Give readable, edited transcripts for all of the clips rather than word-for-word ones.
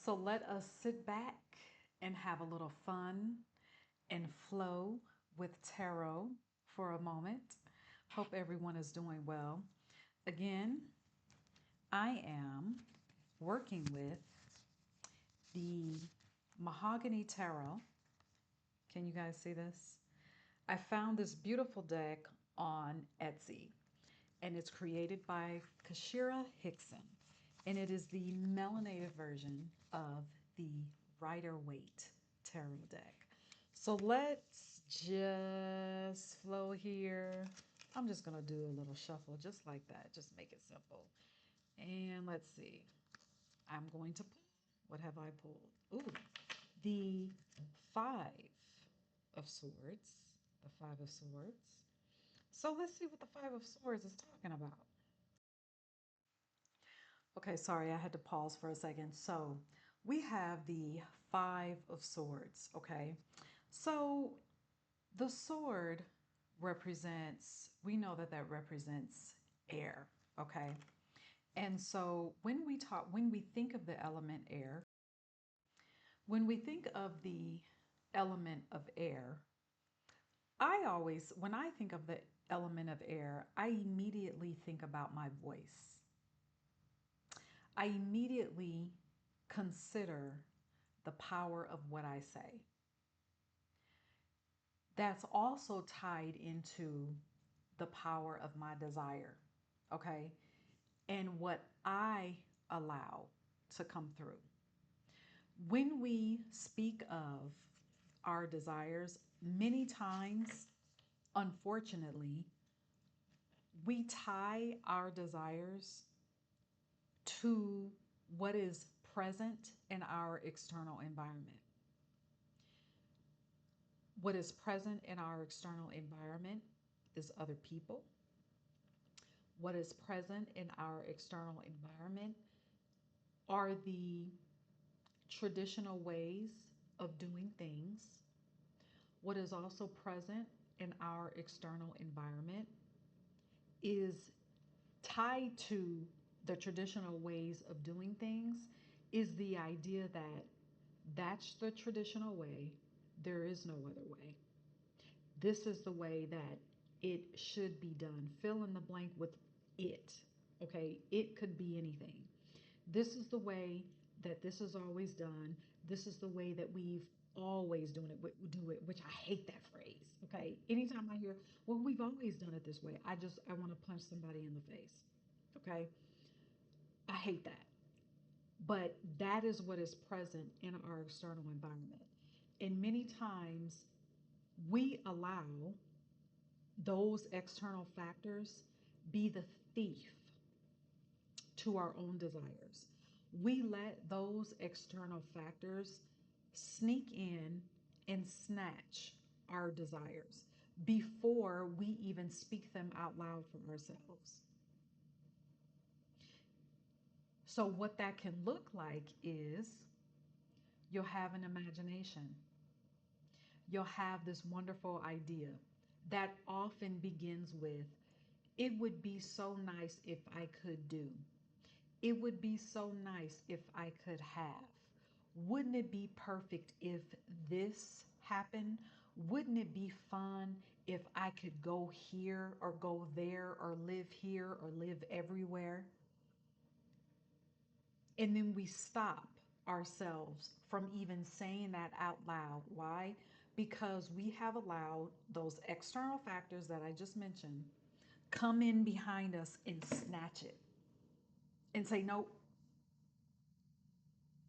So let us sit back and have a little fun and flow with tarot for a moment. Hope everyone is doing well. Again, I am working with the Mahogany Tarot. Can you guys see this? I found this beautiful deck on Etsy, and it's created by Kashira Hickson, and it is the melanated version of the Rider Waite Tarot deck. So let's just flow here. I'm just gonna do a little shuffle just like that, just make it simple. And let's see, I'm going to pull. What have I pulled? Ooh, the Five of Swords. The Five of Swords. So let's see what the Five of Swords is talking about. Okay, sorry, I had to pause for a second. So we have the Five of Swords, okay? So the sword represents, we know that that represents air, okay? And so when we think of the element air, when we think of the element of air, when I think of the element of air, I immediately think about my voice. I immediately consider the power of what I say. That's also tied into the power of my desire, okay? And what I allow to come through. When we speak of our desires, many times, unfortunately, we tie our desires to what is present in our external environment. What is present in our external environment is other people. What is present in our external environment are the traditional ways of doing things. What is also present in our external environment is tied to the traditional ways of doing things, is the idea that that's the traditional way, there is no other way. This is the way that it should be done. Fill in the blank with it. Okay, it could be anything. This is the way that this is always done. This is the way that we've always do it, which I hate that phrase. Okay, anytime I hear, well, we've always done it this way, I want to punch somebody in the face. Okay, I hate that. But that is what is present in our external environment. And many times we allow those external factors be the thief to our own desires. We let those external factors sneak in and snatch our desires before we even speak them out loud for ourselves. So, what that can look like is you'll have an imagination, you'll have this wonderful idea that often begins with, it would be so nice if I could do. It would be so nice if I could have. Wouldn't it be perfect if this happened? Wouldn't it be fun if I could go here or go there or live here or live everywhere? And then we stop ourselves from even saying that out loud. Why? Because we have allowed those external factors that I just mentioned come in behind us and snatch it and say, nope,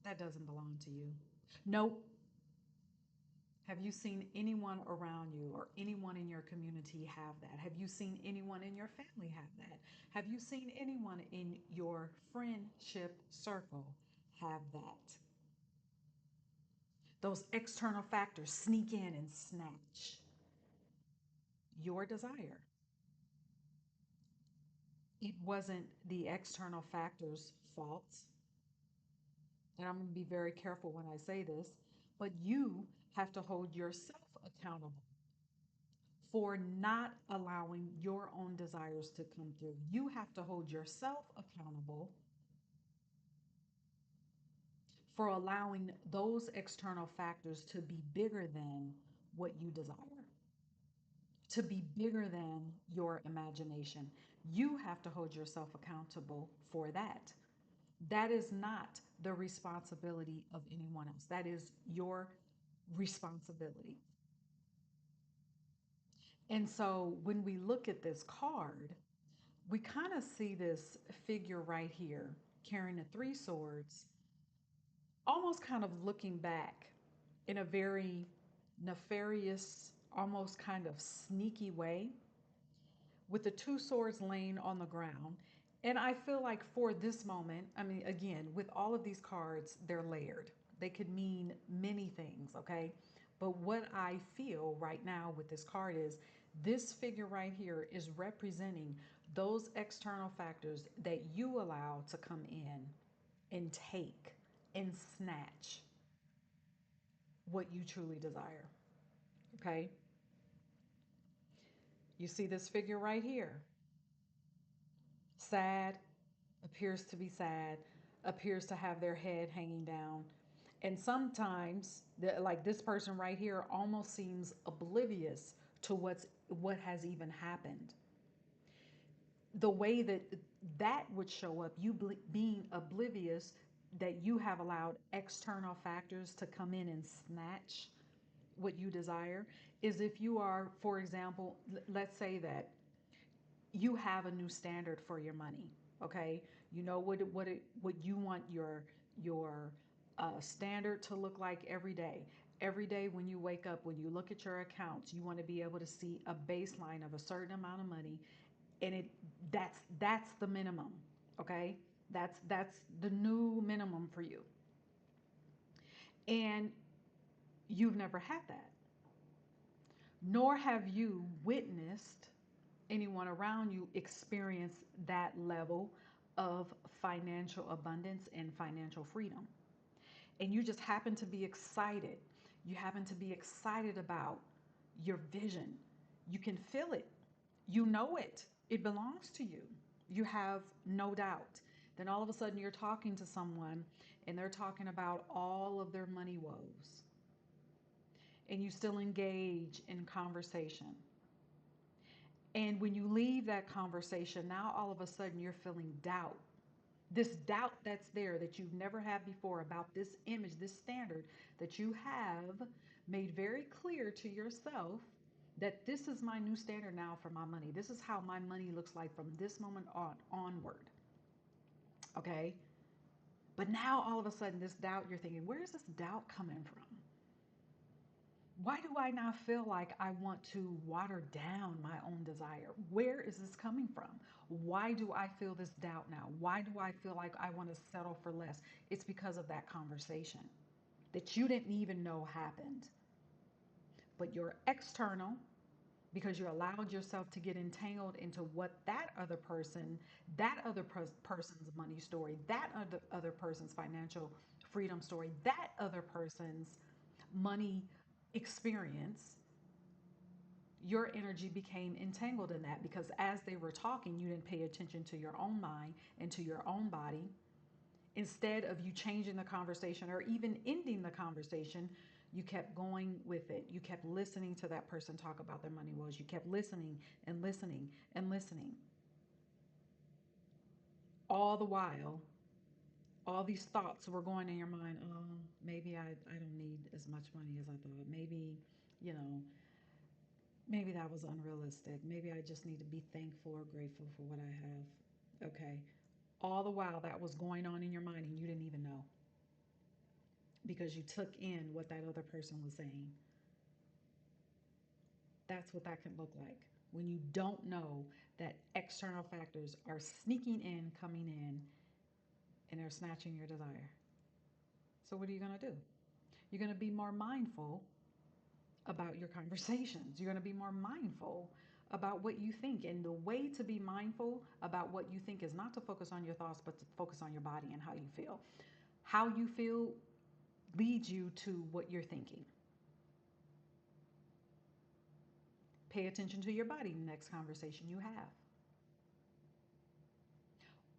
that doesn't belong to you. Nope. Have you seen anyone around you or anyone in your community have that? Have you seen anyone in your family have that? Have you seen anyone in your friendship circle have that? Those external factors sneak in and snatch your desire. It wasn't the external factors' fault. And I'm going to be very careful when I say this, but you have to hold yourself accountable for not allowing your own desires to come through. You have to hold yourself accountable for allowing those external factors to be bigger than what you desire, to be bigger than your imagination. You have to hold yourself accountable for that. That is not the responsibility of anyone else. That is your responsibility. And so when we look at this card, we kind of see this figure right here carrying the three swords, almost kind of looking back in a very nefarious, almost kind of sneaky way, with the two swords laying on the ground. And I feel like for this moment, I mean, again, with all of these cards, they're layered. They could mean many things, okay? But what I feel right now with this card is this figure right here is representing those external factors that you allow to come in and take and snatch what you truly desire, okay? You see this figure right here, sad, appears to be sad, appears to have their head hanging down. And sometimes, like this person right here, almost seems oblivious to what has even happened. The way that that would show up, you being oblivious that you have allowed external factors to come in and snatch what you desire, is if you are, for example, let's say that you have a new standard for your money. Okay, you know what you want your standard to look like every day. Every day when you wake up, when you look at your accounts, you want to be able to see a baseline of a certain amount of money, and that's the minimum. Okay, that's the new minimum for you, and you've never had that, nor have you witnessed anyone around you experience that level of financial abundance and financial freedom. And you just happen to be excited. You happen to be excited about your vision. You can feel it. You know it. It belongs to you. You have no doubt. Then all of a sudden you're talking to someone and they're talking about all of their money woes. And you still engage in conversation. And when you leave that conversation, now all of a sudden you're feeling doubt. This doubt that's there that you've never had before about this image, this standard that you have made very clear to yourself that this is my new standard now for my money. This is how my money looks like from this moment onward. Okay? But now all of a sudden this doubt, you're thinking, where is this doubt coming from? Why do I now feel like I want to water down my own desire? Where is this coming from? Why do I feel this doubt now? Why do I feel like I want to settle for less? It's because of that conversation that you didn't even know happened. But you're external because you allowed yourself to get entangled into what that other person, that other person's money story, that other person's financial freedom story, that other person's money experience. Your energy became entangled in that because as they were talking, you didn't pay attention to your own mind and to your own body. Instead of you changing the conversation or even ending the conversation, you kept going with it. You kept listening to that person talk about their money woes. You kept listening and listening and listening. All the while, all these thoughts were going in your mind. Oh, maybe I don't need as much money as I thought. Maybe, you know, maybe that was unrealistic. Maybe I just need to be thankful or grateful for what I have. Okay. All the while that was going on in your mind and you didn't even know because you took in what that other person was saying. That's what that can look like when you don't know that external factors are sneaking in, coming in, and they're snatching your desire. So, what are you going to do? You're going to be more mindful about your conversations. You're going to be more mindful about what you think. And the way to be mindful about what you think is not to focus on your thoughts, but to focus on your body and how you feel. How you feel leads you to what you're thinking. Pay attention to your body next conversation you have.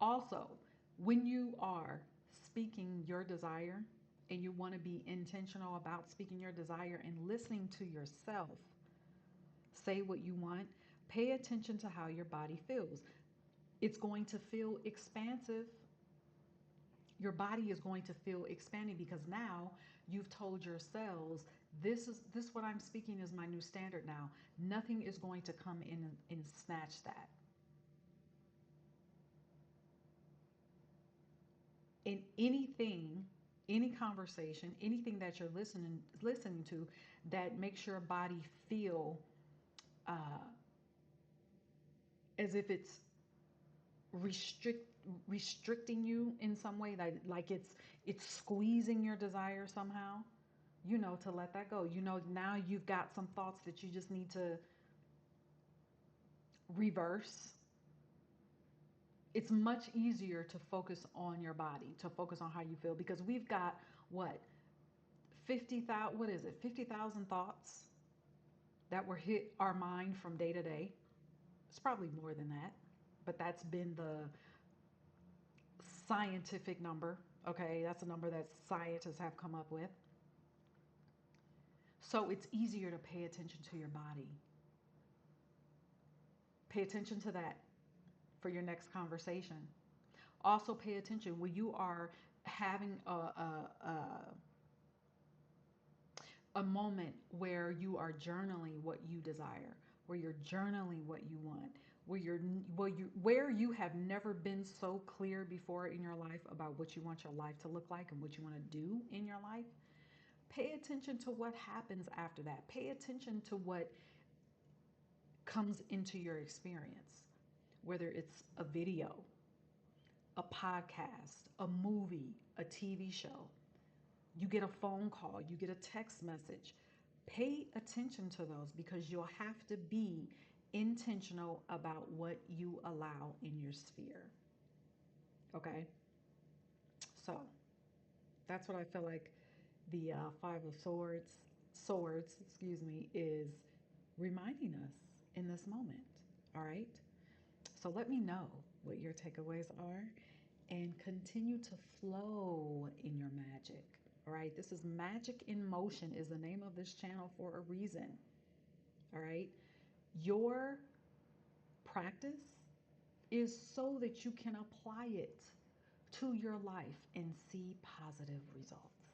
Also, when you are speaking your desire, and you want to be intentional about speaking your desire and listening to yourself say what you want, pay attention to how your body feels. It's going to feel expansive. Your body is going to feel expanding because now you've told your cells, this what I'm speaking is my new standard now. Nothing is going to come in and snatch that. In anything, any conversation, anything that you're listening to that makes your body feel uh, as if it's restrict restricting you in some way, like it's squeezing your desire somehow, to let that go. Now you've got some thoughts that you just need to reverse. It's much easier to focus on your body, to focus on how you feel, because we've got what 50,000, what is it, 50,000 thoughts that were hit our mind from day to day. It's probably more than that, but that's been the scientific number. Okay, that's a number that scientists have come up with. So it's easier to pay attention to your body. Pay attention to that for your next conversation. Also, pay attention when you are having a moment where you are journaling what you desire, where you're journaling what you want, where you have never been so clear before in your life about what you want your life to look like and what you want to do in your life. Pay attention to what happens after that. Pay attention to what comes into your experience, whether it's a video, a podcast, a movie, a TV show. You get a phone call, you get a text message. Pay attention to those because you'll have to be intentional about what you allow in your sphere. Okay? So that's what I feel like the Five of Swords, excuse me, is reminding us in this moment. All right? So let me know what your takeaways are and continue to flow in your magic. All right? This is Magic in Motion is the name of this channel for a reason. All right? Your practice is so that you can apply it to your life and see positive results.